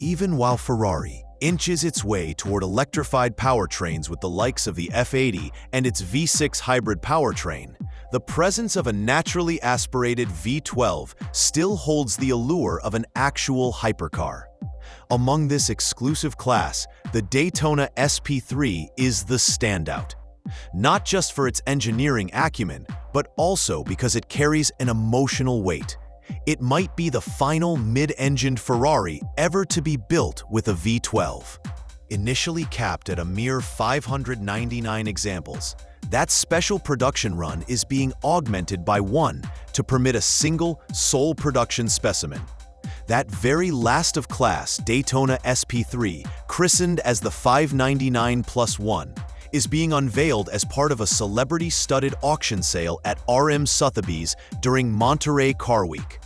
Even while Ferrari inches its way toward electrified powertrains with the likes of the F80 and its V6 hybrid powertrain, the presence of a naturally aspirated V12 still holds the allure of an actual hypercar. Among this exclusive class, the Daytona SP3 is the standout. Not just for its engineering acumen, but also because it carries an emotional weight. It might be the final mid-engined Ferrari ever to be built with a V12. Initially capped at a mere 599 examples, that special production run is being augmented by one to permit a single, sole production specimen. That very last-of-class Daytona SP3, christened as the 599+1, is being unveiled as part of a celebrity-studded auction sale at RM Sotheby's during Monterey Car Week.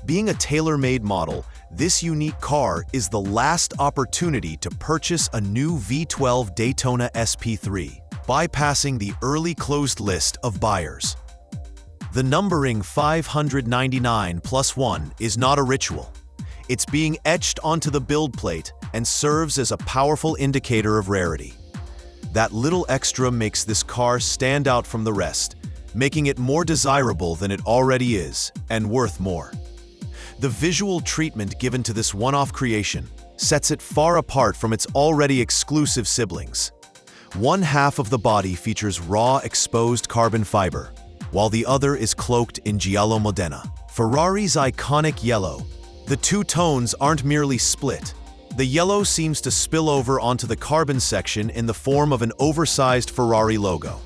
Being a tailor-made model, this unique car is the last opportunity to purchase a new V12 Daytona SP3, bypassing the early closed list of buyers. The numbering 599+1 is not a ritual. It's being etched onto the build plate and serves as a powerful indicator of rarity. That little extra makes this car stand out from the rest, making it more desirable than it already is and worth more. The visual treatment given to this one-off creation sets it far apart from its already exclusive siblings. One half of the body features raw exposed carbon fiber, while the other is cloaked in giallo modena, Ferrari's iconic yellow. The two tones aren't merely split. The yellow seems to spill over onto the carbon section in the form of an oversized Ferrari logo.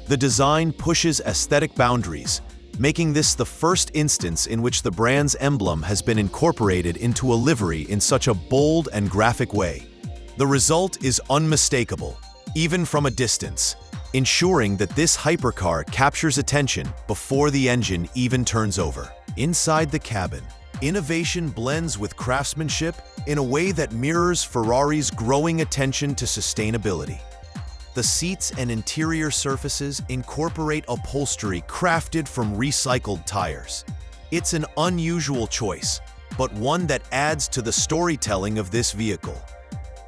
The design pushes aesthetic boundaries, making this the first instance in which the brand's emblem has been incorporated into a livery in such a bold and graphic way. The result is unmistakable, even from a distance, ensuring that this hypercar captures attention before the engine even turns over. Inside the cabin, innovation blends with craftsmanship in a way that mirrors Ferrari's growing attention to sustainability. The seats and interior surfaces incorporate upholstery crafted from recycled tires. It's an unusual choice, but one that adds to the storytelling of this vehicle.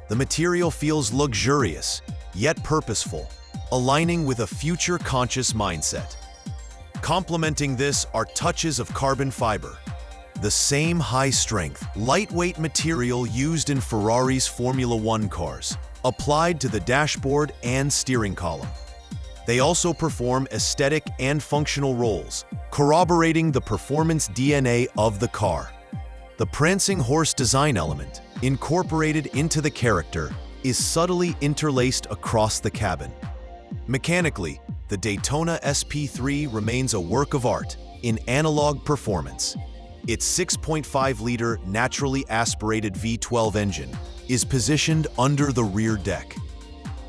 The material feels luxurious, yet purposeful, aligning with a future-conscious mindset. Complementing this are touches of carbon fiber, the same high-strength, lightweight material used in Ferrari's Formula One cars, applied to the dashboard and steering column. They also perform aesthetic and functional roles, corroborating the performance DNA of the car. The prancing horse design element, incorporated into the character, is subtly interlaced across the cabin. Mechanically, the Daytona SP3 remains a work of art in analog performance. Its 6.5-liter naturally aspirated V12 engine is positioned under the rear deck,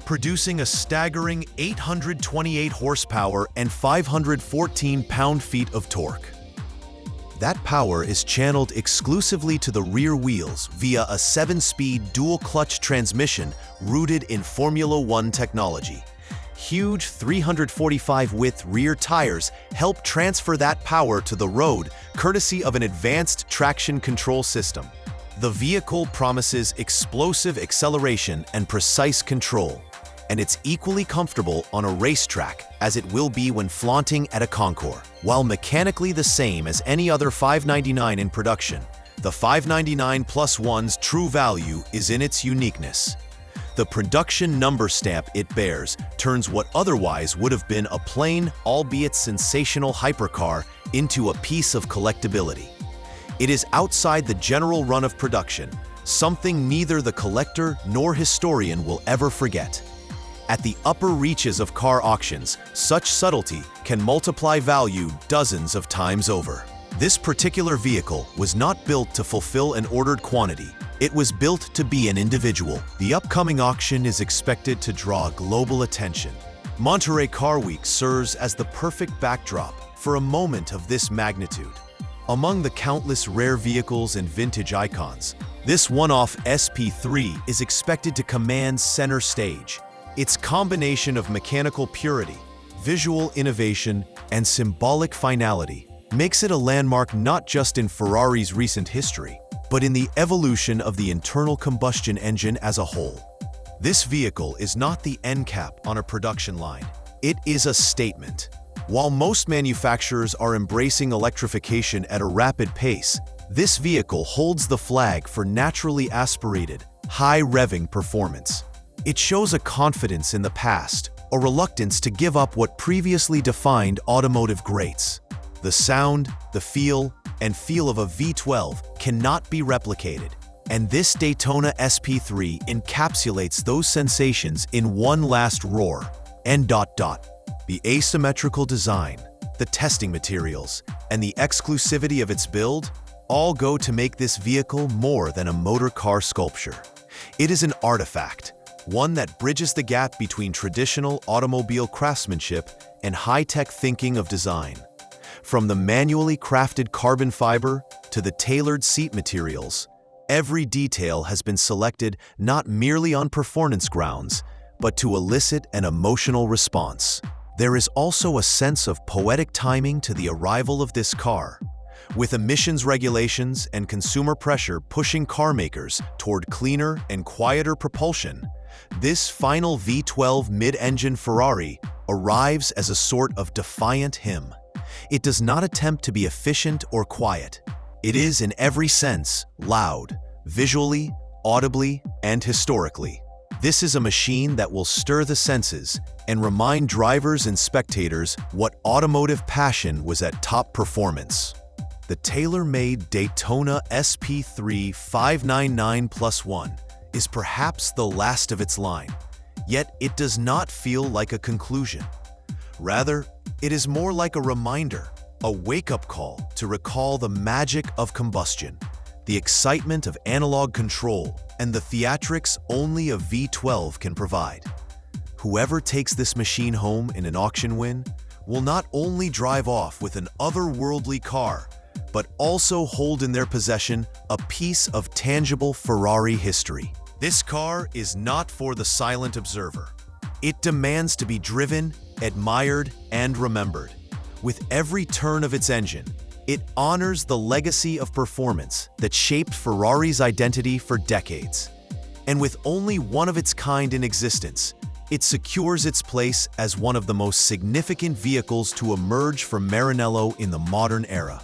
producing a staggering 828 horsepower and 514 pound-feet of torque. That power is channeled exclusively to the rear wheels via a 7-speed dual-clutch transmission rooted in Formula One technology. Huge 345-width rear tires help transfer that power to the road courtesy of an advanced traction control system. The vehicle promises explosive acceleration and precise control, and it's equally comfortable on a racetrack as it will be when flaunting at a concours. While mechanically the same as any other 599 in production, the 599+1's true value is in its uniqueness. The production number stamp it bears turns what otherwise would have been a plain, albeit sensational hypercar into a piece of collectability. It is outside the general run of production, something neither the collector nor historian will ever forget. At the upper reaches of car auctions, such subtlety can multiply value dozens of times over. This particular vehicle was not built to fulfill an ordered quantity. It was built to be an individual. The upcoming auction is expected to draw global attention. Monterey Car Week serves as the perfect backdrop for a moment of this magnitude. Among the countless rare vehicles and vintage icons, this one-off SP3 is expected to command center stage. Its combination of mechanical purity, visual innovation, and symbolic finality makes it a landmark not just in Ferrari's recent history, but in the evolution of the internal combustion engine as a whole. This vehicle is not the end cap on a production line. It is a statement. While most manufacturers are embracing electrification at a rapid pace, this vehicle holds the flag for naturally aspirated, high-revving performance. It shows a confidence in the past, a reluctance to give up what previously defined automotive greats. The sound, the feel of a V12 cannot be replicated, and this Daytona SP3 encapsulates those sensations in one last roar. The asymmetrical design, the testing materials, and the exclusivity of its build all go to make this vehicle more than a motor car sculpture. It is an artifact, one that bridges the gap between traditional automobile craftsmanship and high-tech thinking of design. From the manually crafted carbon fiber to the tailored seat materials, every detail has been selected not merely on performance grounds, but to elicit an emotional response. There is also a sense of poetic timing to the arrival of this car. With emissions regulations and consumer pressure pushing car makers toward cleaner and quieter propulsion, this final V12 mid-engine Ferrari arrives as a sort of defiant hymn. It does not attempt to be efficient or quiet. It is, in every sense, loud, visually, audibly, and historically. This is a machine that will stir the senses and remind drivers and spectators what automotive passion was at top performance. The tailor-made Daytona SP3 599+1 is perhaps the last of its line, yet it does not feel like a conclusion. Rather, it is more like a reminder, a wake-up call to recall the magic of combustion, the excitement of analog control, and the theatrics only a V12 can provide. Whoever takes this machine home in an auction win will not only drive off with an otherworldly car, but also hold in their possession a piece of tangible Ferrari history. This car is not for the silent observer. It demands to be driven, admired, and remembered. With every turn of its engine, it honors the legacy of performance that shaped Ferrari's identity for decades. And with only one of its kind in existence, it secures its place as one of the most significant vehicles to emerge from Maranello in the modern era.